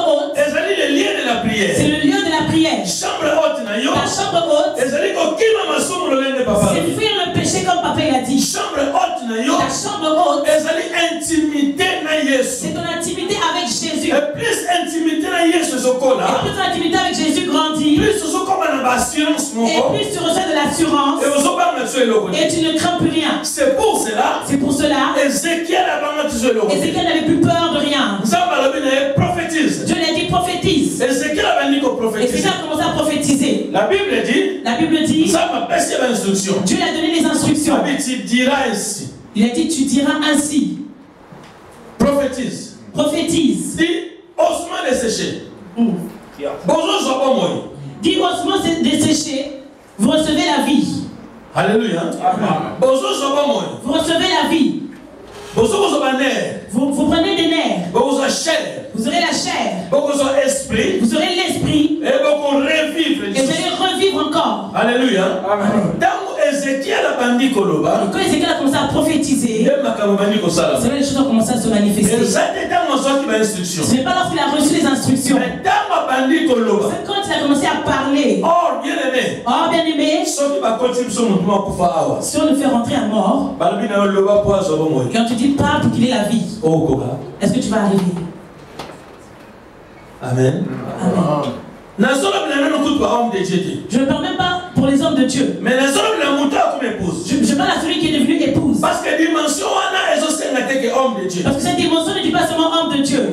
haute, c'est le lieu de la prière. c'est le lieu de la prière. Chambre haute, La chambre haute, c'est fuir le péché comme papa il a dit. chambre haute, La chambre haute, c'est intimité na Yesu. c'est ton intimité avec Jésus. Et plus intimité na Yesu Et zokola, plus ton intimité avec Jésus grandit, plus zokoba na assurance et moko. plus tu reçois de l'assurance, Et zokoba na tuer le et tu ne crains plus rien. C'est pour cela. C'est pour cela, Ézéchiel a banga tuer le Ézéchiel n'avait plus peur de rien. prophétise. Dieu lui a dit prophétise. Ézéchiel a bani ko prophétiser. Ézéchiel a commencé à prophétiser. La Bible dit. La Bible dit, Ça m'a passé l'instruction. Dieu lui a donné les instructions. Tu diras ainsi. Il a dit, tu diras ainsi. Prophétise. Prophétise. Dis, osement desséché. Bonjour, sois pas moi. Dis, osement desséché, vous recevez la vie. Alléluia. Bonjour, sois pas moi. Vous recevez la vie. Bonjour, sois pas nerf. Vous prenez des nerfs. Bonjour, chair. Vous aurez la chair. Bonjour, esprit. Vous aurez l'esprit. Et beaucoup revivre. Et vous allez revivre encore. Alléluia. Dans Ézéchiel a bandi koloba. Et quand Ézéchiel a commencé à prophétiser, c'est là que les choses ont commencé à se manifester. Ce n'est pas lorsqu'il a reçu les instructions. C'est quand il a commencé à parler. Or, bien aimé. Oh, bien aimé. Si on le fait rentrer à mort, quand tu dis pas pour qu'il ait la vie, est-ce que tu vas arriver? Amen. Amen. Je ne parle même pas pour les hommes de Dieu. Mais je parle à celui qui est devenu épouse. Parce que dimension homme de Dieu. Parce que cette dimension ne dit pas seulement homme de Dieu.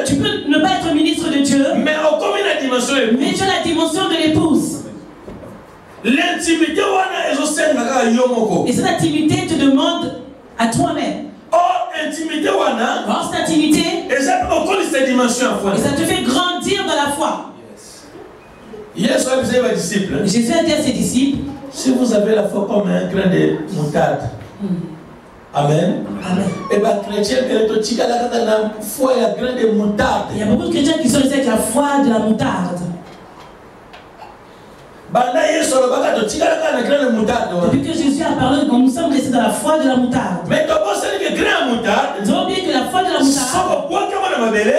Tu peux ne pas être ministre de Dieu, mais tu as la dimension de l'épouse. L'intimité et cette intimité te demande à toi-même. Or, intimité Or, cette intimité, et ça te fait grandir dans la foi. Jésus a dit à ses disciples, si vous avez la foi comme un grain de moutarde, Amen. Et bien, chrétien, il y a beaucoup de chrétiens qui sont restés avec la foi de la moutarde. Depuis que Jésus a parlé, nous sommes restés dans la foi de la moutarde. Mais nous avons oublié que la foi de la moutarde,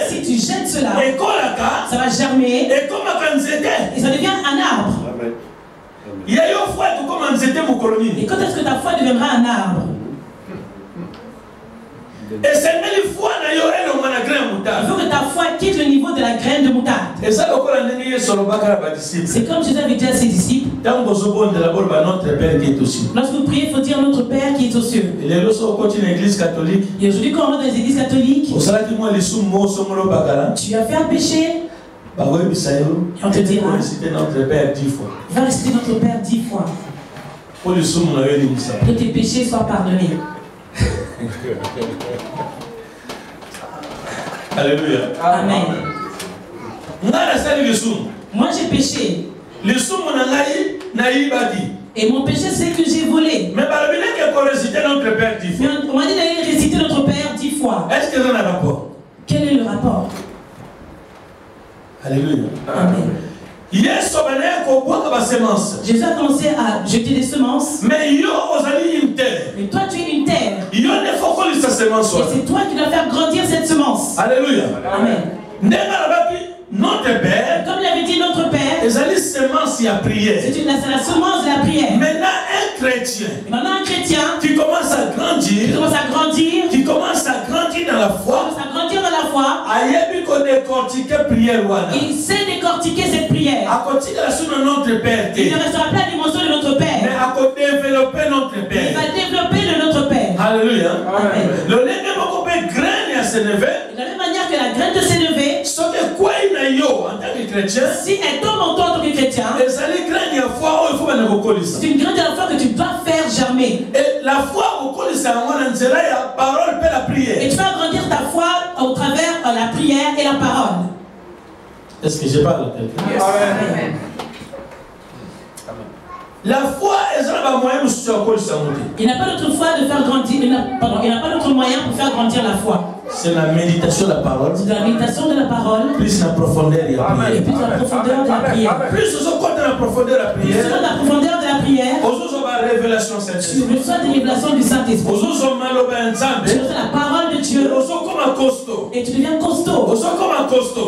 si tu jettes cela, ça va germer et ça devient un arbre. Et quand est-ce que ta foi deviendra un arbre? Et c'est même une foi il faut que ta foi quitte le niveau de la graine de moutarde. C'est comme Jésus avait dit à ses disciples. Lorsque vous priez, il faut dire notre Père qui est aux cieux. Et aujourd'hui, quand on va dans les églises catholiques, tu as fait un péché. Et on te dira, va réciter notre Père 10 fois. Va réciter notre Père 10 fois. Que tes péchés soient pardonnés. Alléluia. Amen. Moi j'ai péché. Et mon péché c'est que j'ai volé. Mais on m'a dit d'aller réciter notre Père 10 fois. Est-ce qu'il y a un rapport? Quel est le rapport? Alléluia. Amen. Jésus a commencé à jeter des semences. Mais toi tu es une terre. Et c'est toi qui dois faire grandir cette semence. Alléluia. Amen. Notre Père, comme l'avait dit notre Père, c'est la semence de la prière. C'est la semence de la prière. Maintenant un chrétien qui commence à grandir, qui commence à grandir dans la foi, il sait décortiquer cette prière. Il ne restera pas la dimension de notre Père, mais à développer notre Père. Il va développer le notre Père. Alléluia. Amen. De la même manière que la graine de s'élever, en tant que chrétien, si elle tombe en toi en tant que chrétien, c'est une graine de la foi que tu dois faire germer. Et la foi la parole et la prière. Et tu vas grandir ta foi au travers de la prière et la parole. Est-ce que je parle à quelqu'un? Amen. La foi est un moyen de se Il n'a pas d'autre foi de faire grandir. Il n'a pas d'autre moyen pour faire grandir la foi. C'est la méditation de la parole. C'est la méditation de la parole. Plus la profondeur de la prière. Et plus la profondeur de la prière. Plus on compte dans la profondeur de la prière. Plus la profondeur de la prière. On a la révélation Saint-Esprit. Tu reçois des révélations du Saint-Esprit. Tu reçois la parole de Dieu. Et tu deviens costaud.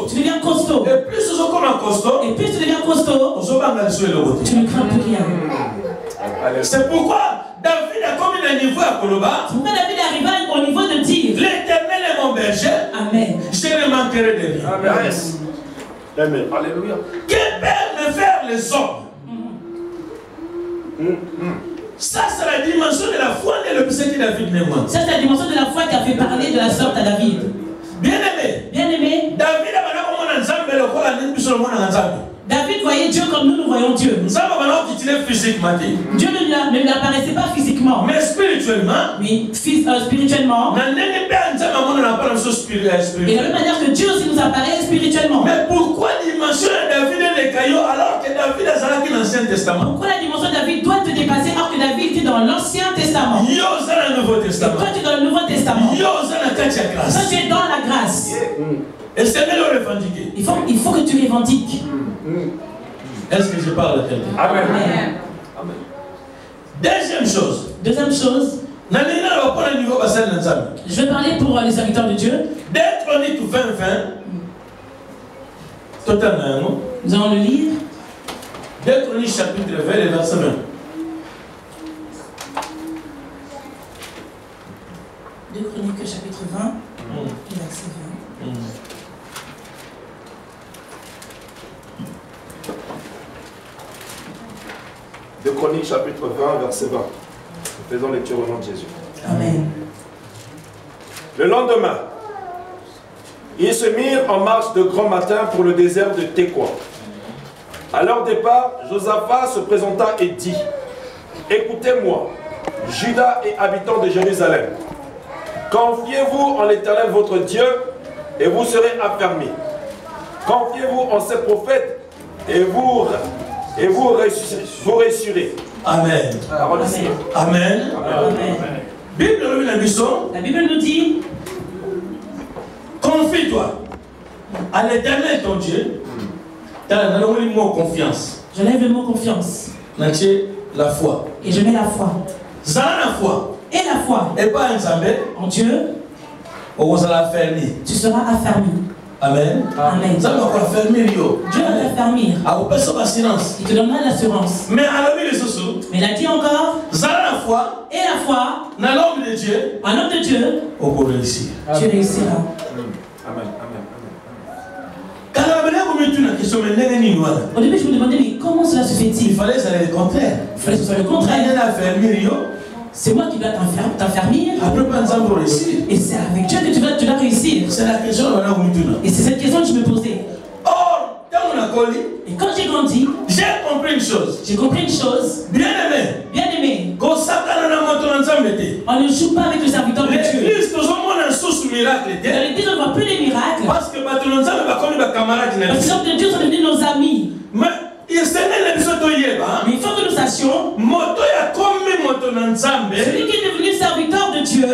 Tu deviens costaud. Et plus tu deviens costaud. Et plus tu deviens costaud. Tu ne crains plus rien. C'est pourquoi David a comme un niveau à Koloba. C'est pourquoi David est arrivé au niveau de dire l'Éternel est mon berger. Amen. Je ne manquerai de rien. Amen. Amen. Alléluia. Que peuvent me faire les hommes? Ça, c'est la dimension de la foi de l'objet de David Némoine. Ça, c'est la dimension de la foi qui a fait parler de la sorte à David. Bien aimé. Bien aimé. David a David voyait Dieu comme nous voyons Dieu. Dieu ne l'apparaissait pas physiquement. Mais spirituellement. Oui, spirituellement. Et de la même manière que Dieu aussi nous apparaît spirituellement. Mais pourquoi la dimension de David est le caillou alors que David est dans l'Ancien Testament? Pourquoi la dimension de David doit te dépasser alors que David était dans l'Ancien Testament? Et toi tu es dans le Nouveau Testament. Toi tu es dans la grâce. Et c'est mieux de revendiquer. Il faut que tu revendiques. Est-ce que je parle à quelqu'un? Amen. Amen. Deuxième chose. Je vais parler pour les serviteurs de Dieu. D'être Chroniques 20, 20. Nous allons le lire. 2 Chroniques chapitre 20 et verset 20. 2 Chroniques chapitre 20 et verset 20. De Chroniques chapitre 20, verset 20. Faisons lecture au nom de Jésus. Amen. Le lendemain, ils se mirent en marche de grand matin pour le désert de Tekoa. À leur départ, Josaphat se présenta et dit: écoutez-moi, Juda et habitants de Jérusalem. Confiez-vous en l'Éternel votre Dieu et vous serez affermis. Confiez-vous en ses prophètes et vous réussirez. Amen. Amen. Amen. Amen. La Bible nous dit: confie-toi à l'Éternel ton Dieu. Dans le mot confiance. Je lève le mot confiance. La foi. Et je mets la foi. La foi. Et la foi. Et pas un zambé. En Dieu. Tu seras affermi. Amen. Amen. Dieu va t'affermir. Il te donnera l'assurance. Mais il a dit encore: la foi. Et la foi. Dans l'homme de Dieu. Un homme de Dieu. Tu réussiras. Amen. Au début, je me demandais, mais comment cela se fait-il? Il fallait que ça soit le contraire. Il fallait que ce soit le contraire. C'est moi qui dois t'affermir. Et c'est avec Dieu que tu dois réussir. C'est la question. Et c'est cette question que je me posais. Or, et quand j'ai grandi, j'ai compris une chose. Bien aimé. On ne joue pas avec le serviteur de Dieu. Dans l'église, on ne voit plus les miracles. Parce que les hommes de Dieu sont devenus nos amis. Mais il faut que nous sachions, celui qui est devenu serviteur de Dieu.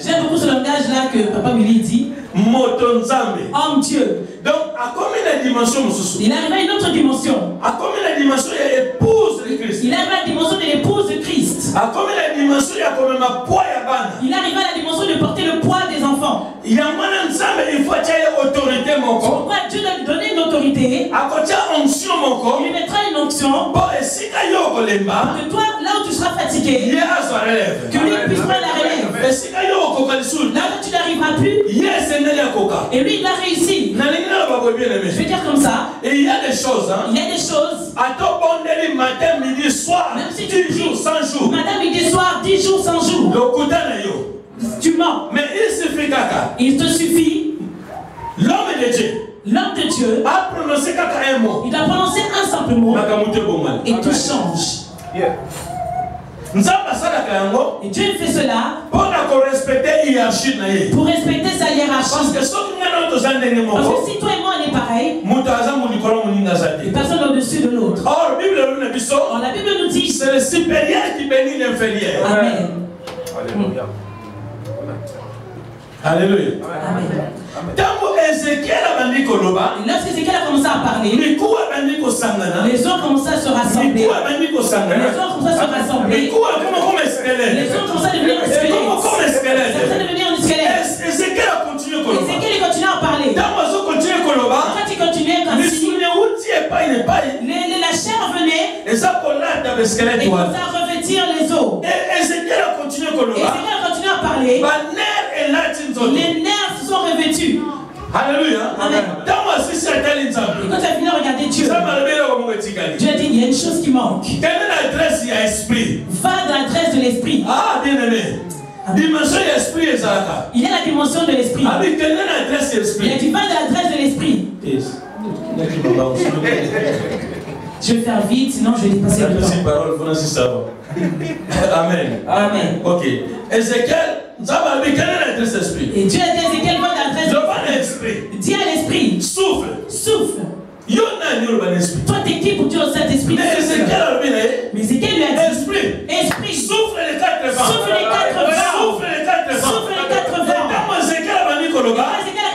J'aime beaucoup ce langage là que Papa Willy dit. Homme Dieu. Donc, à combien de dimensions il arrive à une autre dimension. À combien de dimensions il y a l'épouse de Christ. Il arrive à la dimension de l'épouse de Christ. À combien de dimensions il y a comme un poids à bana. Il arrive à la dimension de porter le poids des enfants. Il y a moins ensemble, il faut qu'il y ait autorité mon corps. Pourquoi Dieu doit lui donner une autorité? À côté onction mon corps. Il lui mettra une onction. Bon, et si que toi, là où tu seras fatigué, que lui puisse prendre la relève. Et si là où tu n'arriveras plus, et lui il a réussi. Je vais dire comme ça. Et il y a des choses. Il y a des choses. À ton bon délit, matin, midi, soir. Même si tu 10 jours, 100 jours. Matin, midi, soir, 10 jours, 100 jours. Tu mens. Mais il suffit caca. Il te suffit. L'homme de Dieu. L'homme de Dieu a prononcé un mot. Il a prononcé un simple mot. Et tout change. Yeah. Et Dieu fait cela pour respecter sa hiérarchie. Parce que si toi et moi on est pareil, personne au-dessus de l'autre. Or, la Bible nous dit c'est le supérieur qui bénit l'inférieur. Amen. Alléluia. Alléluia. Amen. Lorsque Ézéchiel a commencé à parler, les gens ont commencé à se rassembler. Les gens ont commencé à se rassembler. Les gens ont commencé à devenir un squelette. Certains devenir un squelette. Ézéchiel continue à parler. Quand il continuait comme si la chair venait et commençait à revêtir les os. Ézéchiel continue à parler. Les nerfs se sont revêtus. Alléluia. Amen. Et quand tu as fini de regarder Dieu, Dieu a dit il y a une chose qui manque. Va dans l'adresse de l'esprit. Ah, bien aimé. Dimension de l'esprit. Il y a la dimension de l'esprit. Il a dit va dans l'adresse de l'esprit. Je vais faire vite, sinon je vais dépasser le temps. Amen. Amen. Ok. Ézéchiel, et Dieu a dit à Ézéchiel va dans l'adresse de l'esprit. Dis à l'esprit. Souffle. Souffle. Toi t'es qui pour dire au Saint-Esprit? Mais Ézéchiel lui a dit Esprit. Souffle les 4 vents. Souffle les 4 vents. Souffle les 4 vents. Souffle les 4 vents. Ézéchiel a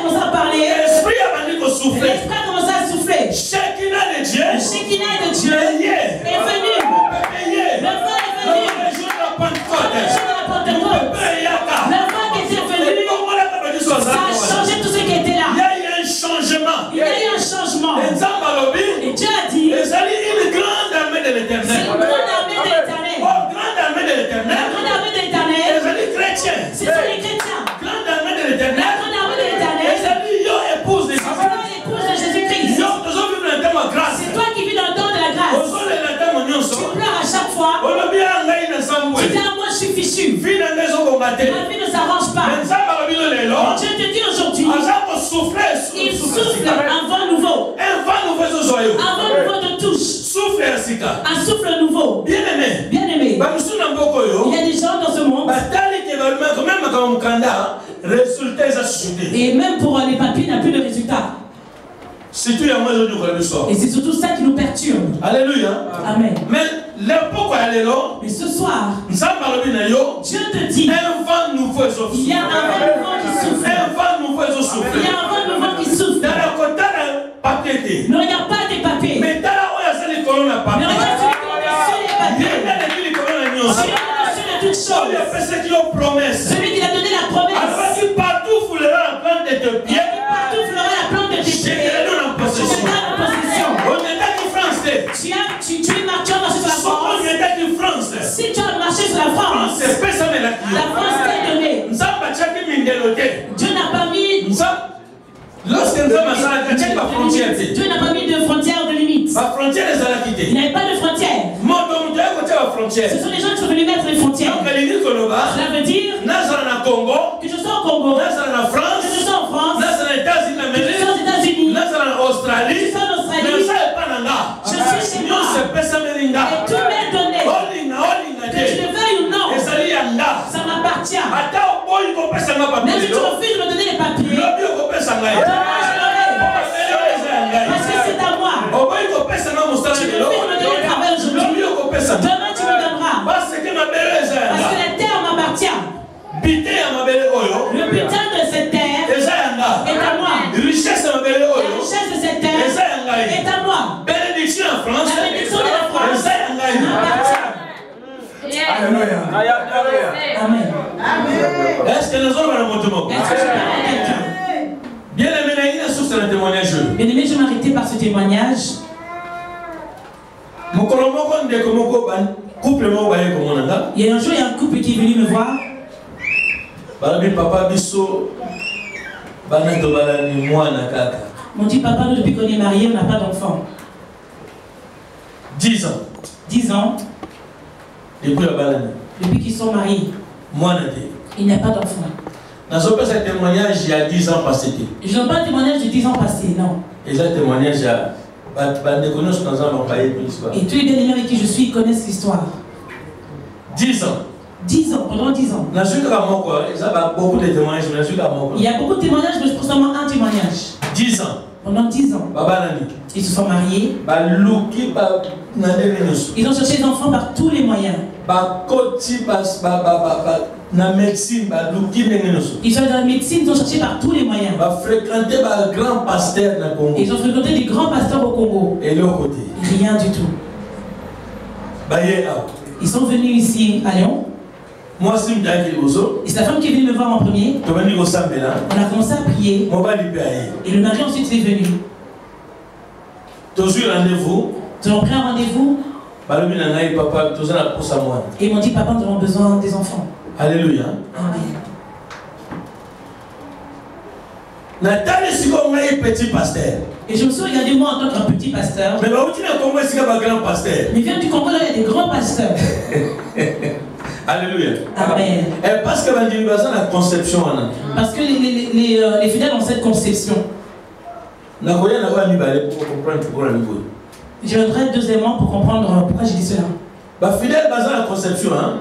commencé à parler. L'esprit a soufflé. L'esprit a commencé à souffler. Shekinah de Dieu. Le Shekinah de Dieu est venu. Le feu est venu. Le jour de la Pentecôte. Le vent qui était venu, ça a changé tout ce qui était là. Il y a eu un changement. Il y a eu un changement. Et Dieu a dit une grande armée de l'éternel. C'est une grande armée de l'éternel. Oh, grande armée de l'éternel. La grande armée de l'éternel. C'est les chrétiens. Ce sont les chrétiens. Grande armée de l'éternel. La grande armée de l'éternel. Épouse de Jésus. L'épouse de Jésus-Christ. C'est toi qui vis dans le temps de la grâce. Tu pleures à chaque fois. Tu dis à moi je suis fichu. Ma vie ne s'arrange pas. Dieu te dit aujourd'hui, il souffle un vent nouveau. Un vent nouveau de touche. Un souffle nouveau. Bien aimé. Il y a des gens dans ce monde. Et même pour les papiers, il n'y a plus de résultat. Et c'est surtout ça qui nous perturbe. Alléluia. Amen. Mais ce soir, Dieu te dit, un vent nouveau il y a un vent nouveau qui souffle. Il y a un vent nouveau qui souffle. Ne regarde pas tes papiers. Mais regarde celui qui est sur les papiers. Sur de toutes choses. Celui qui a donné la promesse. Partout foulera la plante de tes pieds. Tu es marché sur la France. Si tu as marché sur la France, la France t'a donné. Dieu n'a pas mis. Dieu n'a pas mis de frontières, de limites. Il n'y avait pas de frontières. Ce sont les gens qui sont venus mettre les frontières. Cela veut dire que je sois au Congo, que je sois en France, que je sois aux États-Unis, que je sois en Australie. Je suis chez moi. Et tout m'est donné. Que tu le veuilles ou non, ça m'appartient. Même si tu refuses de me donner les papiers, demain je l'aurai. Parce que c'est à moi. Tu refuses de me donner le travail aujourd'hui, demain tu me donneras. Parce que la terre m'appartient. Le butin de cette terre est à moi. La richesse de cette terre est à moi. La bénédiction de la France m'appartient. Alléluia. Amen. Est-ce que nous avons un montement? Est-ce que je parle à quelqu'un? Bien aimé, je vais m'arrêter par ce témoignage. Il y a un jour, il y a un couple qui est venu me voir. M'ont dit, papa, nous, depuis qu'on est mariés, on n'a pas d'enfant. 10 ans. 10 ans. Depuis qu'ils sont mariés. Il n'y a pas d'enfant. Je n'ai pas un témoignage il y a 10 ans passé. Je n'ai pas un témoignage de 10 ans passés, non. Et un témoignage il y a... Et tous les bien-aimés avec qui je suis connaissent l'histoire. 10 ans. 10 ans, pendant 10 ans. Il y a beaucoup de témoignages. Il y a beaucoup de témoignages, mais je prends seulement un témoignage. 10 ans. Pendant 10 ans. Ils se sont mariés. Ils ont cherché des enfants par tous les moyens. Ils sont dans la médecine, ils ont cherché par tous les moyens. Ils ont fréquenté des grands pasteurs au Congo. Rien du tout. Ils sont venus ici à Lyon. Moi, c'est la femme qui est venue me voir en premier. On a commencé à prier. Et le mari ensuite est venu. Nous avons pris un rendez-vous. Et ils m'ont dit, papa, nous avons besoin des enfants. Alléluia. Amen. Petit pasteur. Et je me suis regardé moi en tant qu'un petit pasteur. Mais grand pasteur. Mais vient du Congo, là, il y a des grands pasteurs. Alléluia. Amen. Parce que la conception. Parce que les fidèles ont cette conception. Je voudrais deuxièmement pour comprendre pourquoi j'ai dit cela.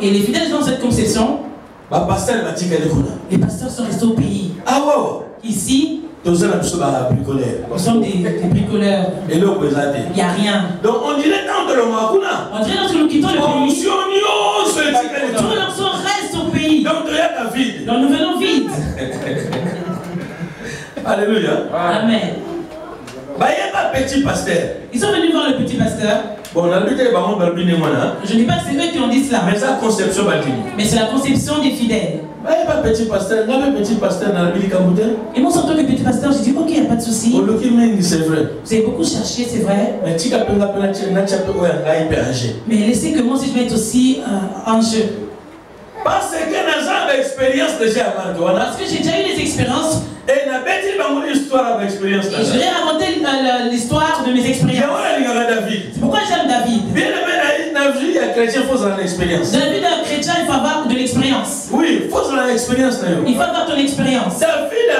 Et les fidèles ont cette conception. Les pasteurs sont restés au pays. Ici, nous sommes des bricoleurs. Il n'y a rien. Donc on dirait dans le Makuna. On dirait lorsque nous quittons le pays. Tout l'ensemble reste au pays. Donc nous venons vite. Alléluia. Amen. Petit pasteur. Ils sont venus voir le petit pasteur. Bon, je ne dis pas que c'est eux qui ont dit cela. Mais c'est la conception. Mais c'est la conception des fidèles. Petit pasteur. Et moi, en tant que petit pasteur, j'ai dit ok, il n'y a pas de souci. C'est vrai. Vous avez beaucoup cherché, c'est vrai. Mais laissez que moi aussi je vais être aussi en jeu. Parce que j'ai déjà eu des expériences. Et je vais raconter l'histoire de mes expériences. C'est pourquoi j'aime David. Dans la vie d'un chrétien, il faut avoir de l'expérience. Oui, il faut avoir l'expérience. Il faut avoir ton expérience. David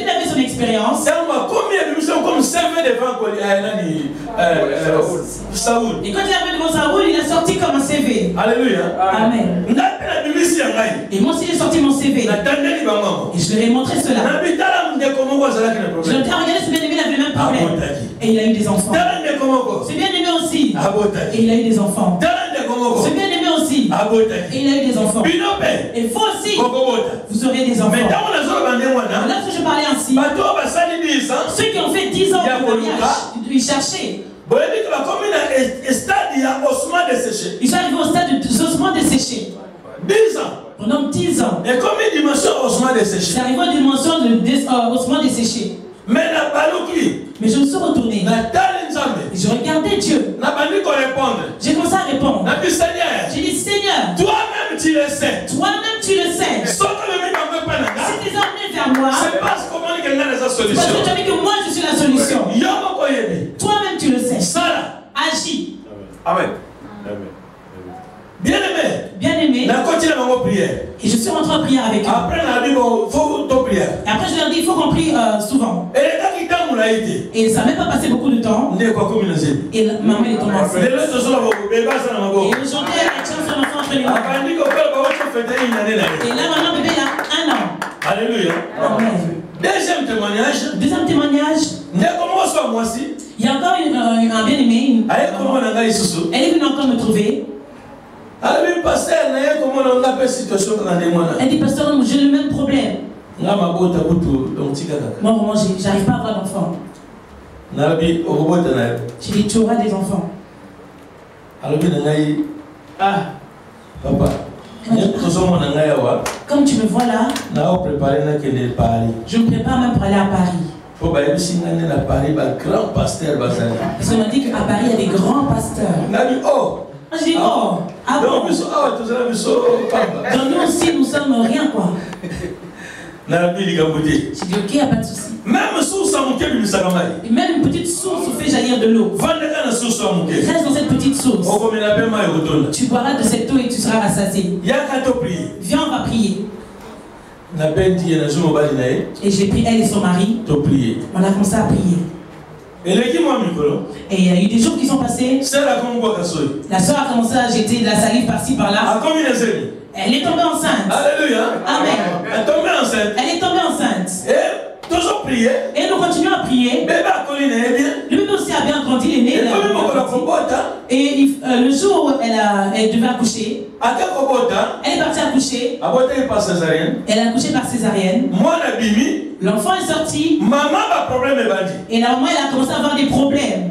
avait son expérience. Comme servait devant Saoul. Et quand il avait devant Saoul, il a sorti comme un CV. Alléluia. Amen. Et moi aussi j'ai sorti mon CV. Et je leur ai montré cela. Je leur ai dit, regardez, ce bien-aimé avait le même problème. Et il a eu des enfants. Ce bien-aimé aussi. Et il a eu des enfants. Ce bien-aimé aussi. Et il a eu des enfants. Et vous aussi, vous aurez des enfants. Là, ce que je parlais ainsi, ceux qui ont fait 10 ans de mariage, ils cherchaient. Ils sont arrivés au stade de ossements desséchés. 10 ans. Pendant 10 ans. Et comme une dimension ossements desséchés. C'est arrivé à une dimension de ossements desséchés. Mais je me suis retourné. Et je regardais Dieu. J'ai commencé à répondre. J'ai dit Seigneur, toi-même tu le sais. Toi-même tu le sais. Si tu es emmené vers moi, c'est parce que tu as la solution. Parce que tu as dit que moi je suis la solution. Toi-même tu le sais. Agis. Amen. Bien-aimé. Bien-aimé. Et je suis rentré en prière avec eux. Après, je leur ai dit, il faut qu'on prie souvent. Et ça n'a même pas passé beaucoup de temps. Et maman est tombée enceinte. Et le chantait la chance son enfant entre les mains. Et là, maintenant, bébé, il a 1 an. Alléluia. Amen. Deuxième témoignage. Il y a encore un bien-aimé. Elle est venue encore me trouver. Elle dit, pasteur, j'ai le même problème. Moi, vraiment, j'arrive pas à avoir d'enfant. J'ai dit, tu auras des enfants. Papa, comme tu me vois là, je me prépare même pour aller à Paris. Parce qu'on m'a dit qu'à Paris, il y a des grands pasteurs. Je dis, oh, ah bon. Donc nous aussi, nous sommes rien, quoi. J'ai dit, ok, il n'y a pas de souci. Même une petite source fait jaillir de l'eau. Reste dans cette petite source. Tu boiras de cette eau et tu seras rassasié. Viens, on va prier. Et j'ai pris elle et son mari. On a commencé à prier. Et il y a eu des jours qui sont passés. La soeur a commencé à jeter de la salive par-ci par-là. Elle est tombée enceinte. Alléluia. Amen. Elle est tombée enceinte. Elle est tombée enceinte. Et toujours prier. Et nous continuons à prier. Le bébé aussi a bien grandi, il est né. Et le jour où elle devait accoucher, elle est partie accoucher. Elle a accouché par césarienne. L'enfant est sorti. Et la maman elle a commencé à avoir des problèmes.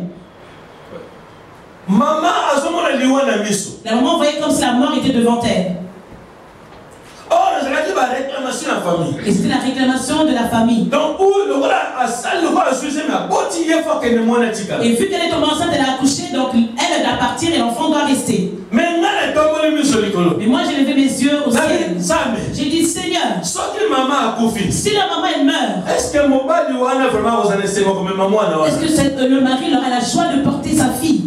La maman voyait comme si la mort était devant elle. Et c'était la réclamation de la famille. Et vu qu'elle est tombée enceinte, elle a accouché, donc elle doit partir et l'enfant doit rester. Mais moi j'ai levé mes yeux au ciel. J'ai dit Seigneur, si la maman elle meurt, est-ce que le mari aura la joie de porter sa fille?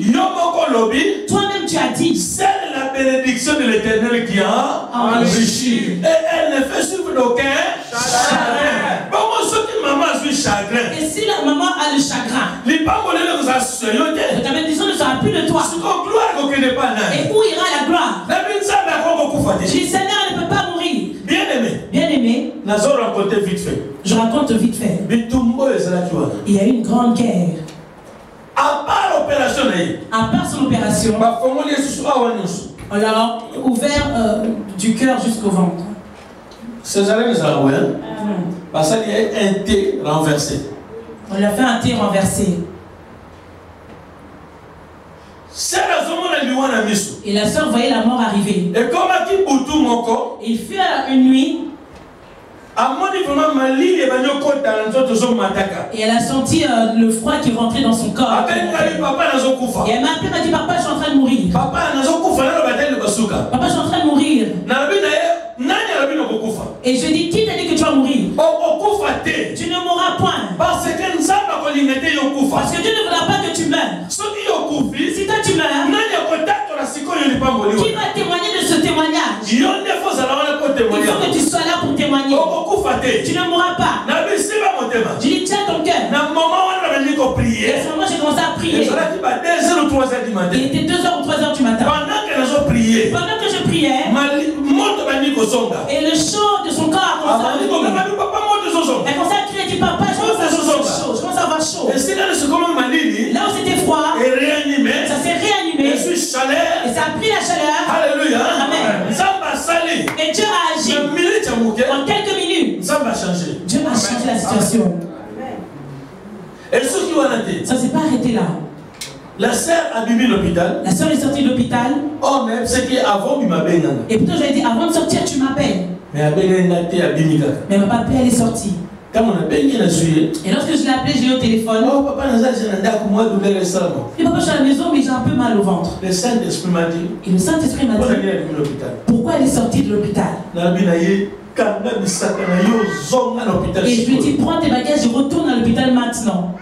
Toi-même tu as dit, c'est la bénédiction de l'Éternel qui a enrichi. Et elle ne fait suivre d'aucun chagrin. Et si la maman a le chagrin, la bénédiction ne sera plus de toi. Et où ira la gloire? Je dis Seigneur, elle ne peut pas mourir. Bien-aimé, je raconte vite fait. Il y a eu une grande guerre. À part son opération, on l'a ouvert du cœur jusqu'au ventre. Césarienne, parce qu'il y a un thé renversé. On lui a fait un thé renversé. Et la soeur voyait la mort arriver. Et il fut une nuit. Et elle a senti le froid qui rentrait dans son corps. Et elle m'a appelé, m'a dit papa, je suis en train de mourir. Papa, je suis en train de mourir. Et je dis, qui t'a dit que tu vas mourir? Tu ne mourras point. Parce que Dieu ne voudra pas que tu meurs. Si toi tu meurs, qui va témoigner de ce témoignage? Il faut que tu sois là pour témoigner. Tu ne mourras pas. Je dis, tiens ton cœur. Et à ce moment, j'ai commencé à prier. Il était 2h ou 3h du matin. Pendant que je priais, et le chaud de son corps a commencé à venir. Elle commençait à crier, elle dit papa, je commence à avoir chaud. Là où c'était froid, ça s'est réanimé. Et ça a pris la chaleur. Alléluia. Amen. Et Dieu a agi. En quelques minutes, Dieu a changé la situation. Ça ne s'est pas arrêté là. La sœur a bimé l'hôpital. La sœur est sortie de l'hôpital. Oh, mais c'est qu'avant, il m'a béni. Et plutôt, j'avais dit, avant de sortir, tu m'appelles. Mais elle m'a pas appelé, elle est sortie. Et lorsque je l'ai appelé, je l'ai au téléphone. Oh, papa, et papa, je suis à la maison, mais j'ai un peu mal au ventre. Le Saint-Esprit m'a dit. Et le Saint-Esprit m'a dit. Pourquoi elle est sortie de l'hôpital? Et je lui ai dit, prends tes bagages et retourne à l'hôpital maintenant.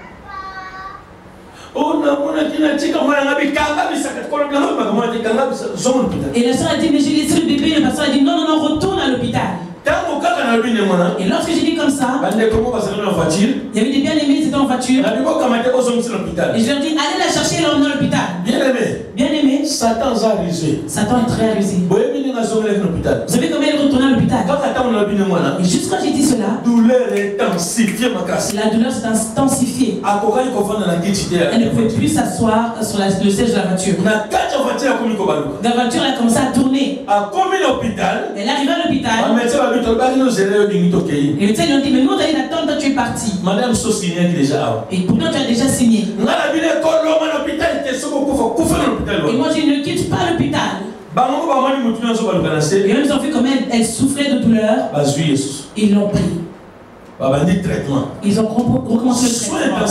Et la soeur a dit, mais j'ai laissé le bébé. Le pasteur a dit, non, retourne à l'hôpital. Et lorsque j'ai dit comme ça, il y avait des bien-aimés, ils étaient en voiture. Et je leur dis, allez la chercher et l'emmener à l'hôpital. Bien-aimé, Satan est très rusé. Vous savez comment il est retourné à l'hôpital? Et juste quand j'ai dit cela, la douleur s'est intensifiée. Elle ne pouvait plus s'asseoir sur le siège de la voiture. La voiture a commencé à tourner. Elle est arrivée à l'hôpital. Et le médecin lui a dit, mais nous on allait attendre, toi tu es parti. Madame signé déjà. Et pourtant tu as déjà signé. Et moi je ne quitte pas l'hôpital. Et même ils ont vu comme elle souffrait de douleur. Ils l'ont pris. Ils ont recommencé le traitement.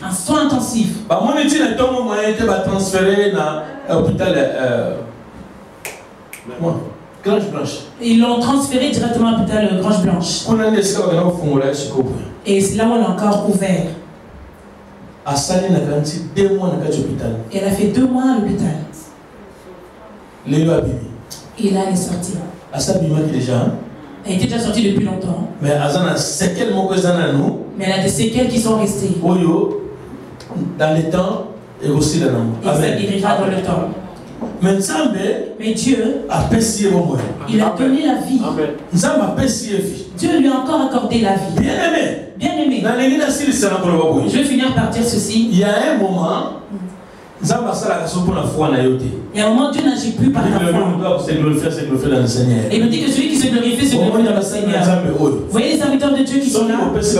Un soin intensif. Grange Blanche. Ils l'ont transféré directement à l'hôpital Grange Blanche. Et c'est là où on l'a encore ouvert. Et elle a fait 2 mois à l'hôpital. Et là elle est sortie. Elle était déjà sortie depuis longtemps. Mais elle a des séquelles qui sont restées. Dans les temps et aussi dans le monde. Et ça guérira dans le temps. Mais Dieu, il a donné la vie. Dieu lui a encore accordé la vie. Bien-aimé. Je vais finir par dire ceci. Il y a un moment, Il y a un moment Dieu n'agit plus par la foi. Et il nous dit que celui qui se glorifie se glorifie dans le Seigneur. Vous voyez les serviteurs de Dieu qui sont là. Si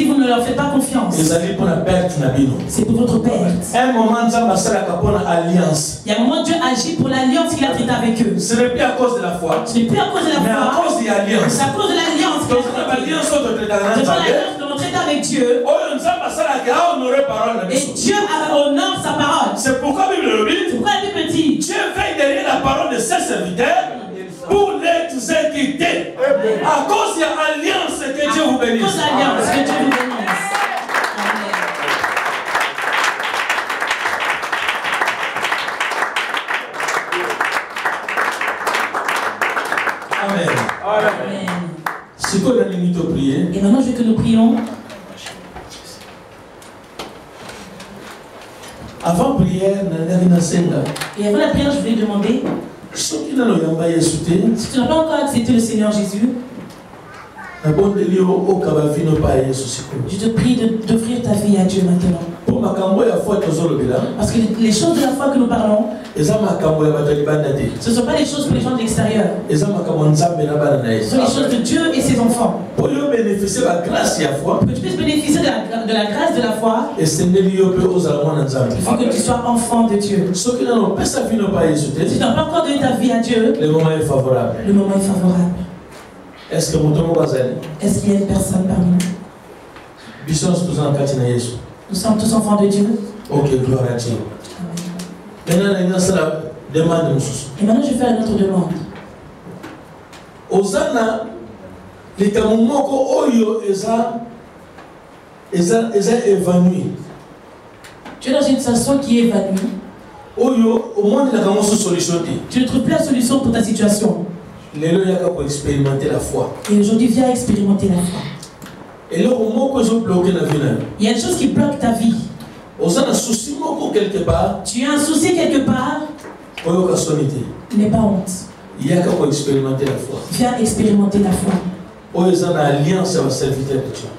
vous ne leur faites pas confiance, c'est pour votre perte. Il y a un moment Dieu agit pour l'alliance qu'il a traitée avec eux. Ce n'est plus à cause de la foi, Ce n'est plus à cause de la mais à foi, cause de l'alliance. c'est à cause de l'alliance qu'il a traitée. L'alliance de Devant l'alliance de notre traité avec Dieu. Et Dieu honore sa parole. C'est pourquoi la Bible dit Dieu veille derrière la parole de ses serviteurs pour les exécuter. À cause de l'alliance que Dieu vous bénisse. À cause de l'alliance que Dieu vous bénisse. Amen. Amen. C'est quoi la limite au prier? Et maintenant je veux que nous prions. Avant prière, et avant la prière, je voulais demander, si tu n'as pas encore accepté le Seigneur Jésus, je te prie d'offrir ta vie à Dieu maintenant. Parce que les choses de la foi que nous parlons, ce ne sont pas les choses pour les gens de l'extérieur. Ce sont les choses de Dieu et ses enfants. Pour que tu puisses bénéficier de la grâce de la foi, il faut que tu sois enfant de Dieu. Si tu n'as pas encore donné ta vie à Dieu, le moment est favorable. Le moment est favorable. Est-ce qu'il y a une personne parmi nous? Nous sommes tous enfants de Dieu. Ok, gloire à Dieu. Maintenant, et maintenant, je vais faire une autre demande. Osana, les Kamumoko Oyo évanoui. Tu es dans une situation qui est évanouie. Oyo, au monde, il y a une solution. Tu ne trouves plus la solution pour ta situation. Et aujourd'hui, viens expérimenter la foi. Et là, il y a une chose qui bloque ta vie. Tu as un souci quelque part. N'aie pas honte. Viens expérimenter la foi.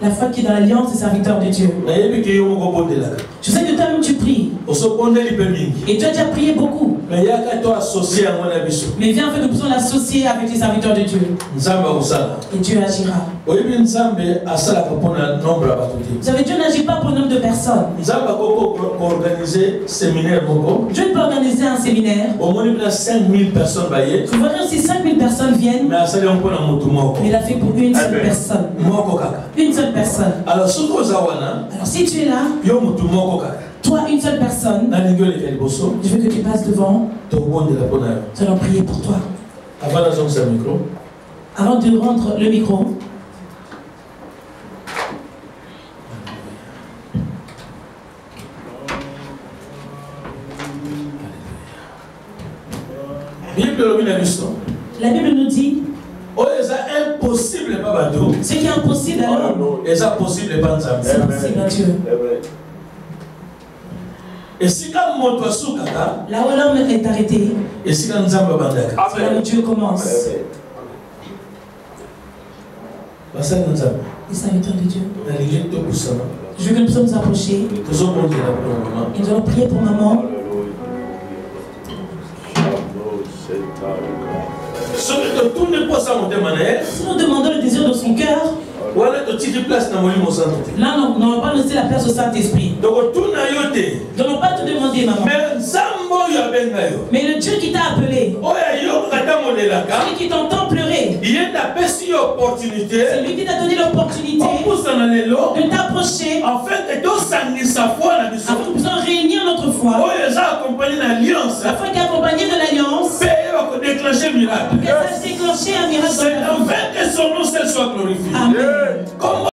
La foi qui est dans l'alliance des serviteurs de Dieu. Je sais que toi-même tu pries. Et tu as déjà prié beaucoup. Mais viens en fait nous pouvons l'associer avec les serviteurs de Dieu. Et Dieu agira. Vous savez, Dieu n'agit pas pour le nombre de personnes. Dieu peut organiser un séminaire. Vous voyez aussi 5000 personnes viennent. Mais il a fait pour une seule personne. Une seule personne. Alors si tu es là, toi une seule personne, je veux que tu passes devant. Nous allons prier pour toi. Avant de rendre le micro, la Bible nous dit ce qui est impossible à l'homme, c'est possible à Dieu. Là où l'homme est arrêté, c'est là où Dieu commence. Les serviteurs de Dieu. Je veux que nous puissions nous approcher. Et nous allons prier pour maman. Si nous demandons le désir de son cœur, là, on n'a pas laissé la place au Saint-Esprit. Donc, on n'a pas tout demandé, maman. Mais le Dieu qui t'a appelé, celui qui t'entend pleurer, c'est lui qui t'a donné l'opportunité de t'approcher afin que nous puissions réunir notre foi, afin qu'accompagné de l'alliance, que ça déclenche un miracle. C'est afin que son nom seul soit glorifié. Amen.